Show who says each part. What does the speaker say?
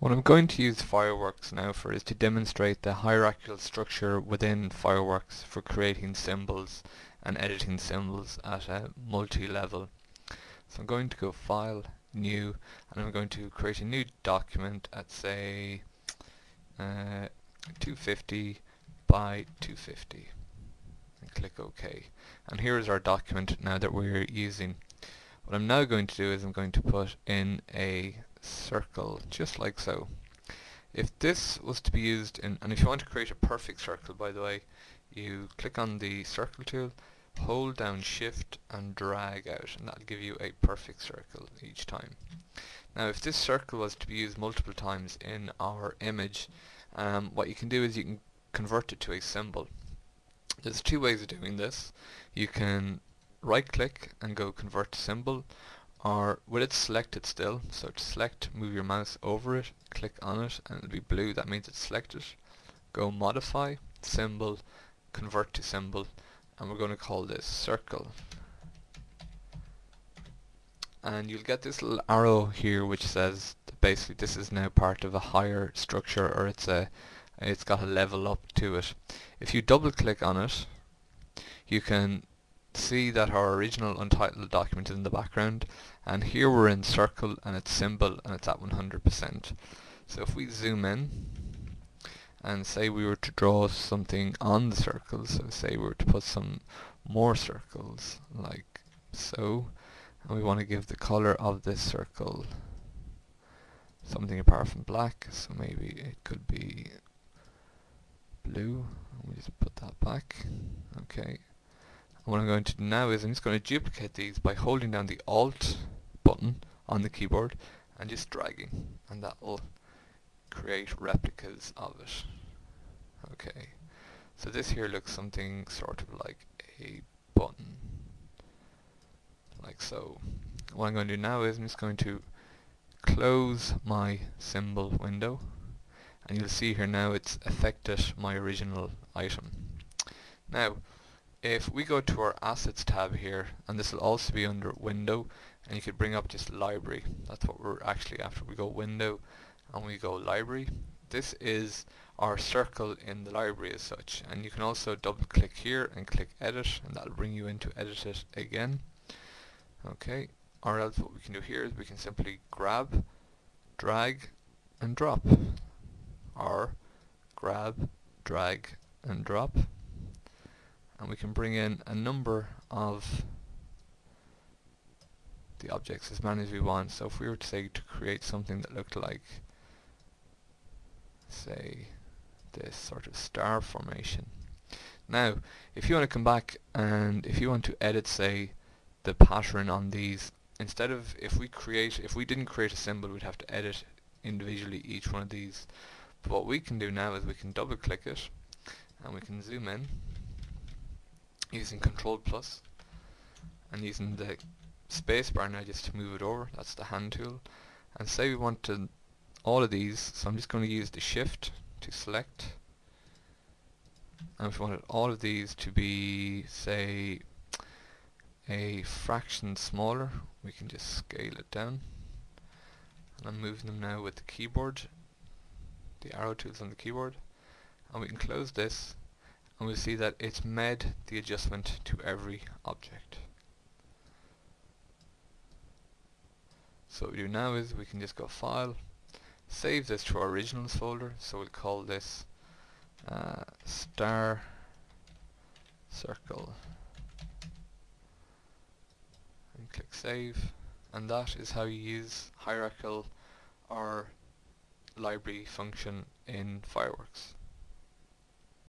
Speaker 1: What I'm going to use Fireworks now for is to demonstrate the hierarchical structure within Fireworks for creating symbols and editing symbols at a multi-level. So I'm going to go File, New, and I'm going to create a new document at say 250 by 250 and click OK. And here is our document now that we're using. What I'm now going to do is I'm going to put in a circle just like so. If this was to be used in, and if you want to create a perfect circle, by the way, you click on the circle tool, hold down shift and drag out, and that'll give you a perfect circle each time. Now if this circle was to be used multiple times in our image, what you can do is you can convert it to a symbol. There's two ways of doing this. You can right click and go convert to symbol, or with it selected still, so to select, move your mouse over it, click on it, and it'll be blue, that means it's selected. Go modify, symbol, convert to symbol, and we're going to call this circle. And you'll get this little arrow here which says that basically this is now part of a higher structure, or it's got a level up to it. If you double click on it, you can see that our original untitled document is in the background, and here we're in circle and it's symbol and it's at 100%. So if we zoom in and say we were to draw something on the circle, so say we were to put some more circles like so, and we want to give the color of this circle something apart from black, so maybe it could be blue. We just put that back. Okay. What I'm going to do now is I'm just going to duplicate these by holding down the Alt button on the keyboard and just dragging, and that will create replicas of it. Okay, so this here looks something sort of like a button, like so. What I'm going to do now is I'm just going to close my symbol window, and you'll see here now it's affected my original item. Now if we go to our Assets tab here, and this will also be under Window, and you could bring up just Library. That's what we're actually after. We go Window and we go Library. This is our circle in the library as such, and you can also double click here and click Edit, and that'll bring you in to edit it again. Okay, or else what we can do here is we can simply grab, drag and drop, or grab, drag and drop. And we can bring in a number of the objects, as many as we want. So if we were to say to create something that looked like, say, this sort of star formation. Now if you want to come back and if you want to edit, say, the pattern on these, instead of if we didn't create a symbol, we'd have to edit individually each one of these. But what we can do now is we can double click it and we can zoom in using Control Plus and using the spacebar now just to move it over. That's the hand tool. And say we wanted all of these, so I'm just going to use the Shift to select. And if we wanted all of these to be, say, a fraction smaller, we can just scale it down. And I'm moving them now with the keyboard, the arrow tools on the keyboard. And we can close this, and we'll see that it's made the adjustment to every object. So what we do now is we can just go File, save this to our Originals folder, so we'll call this Star Circle, and click Save, and that is how you use hierarchical or library function in Fireworks.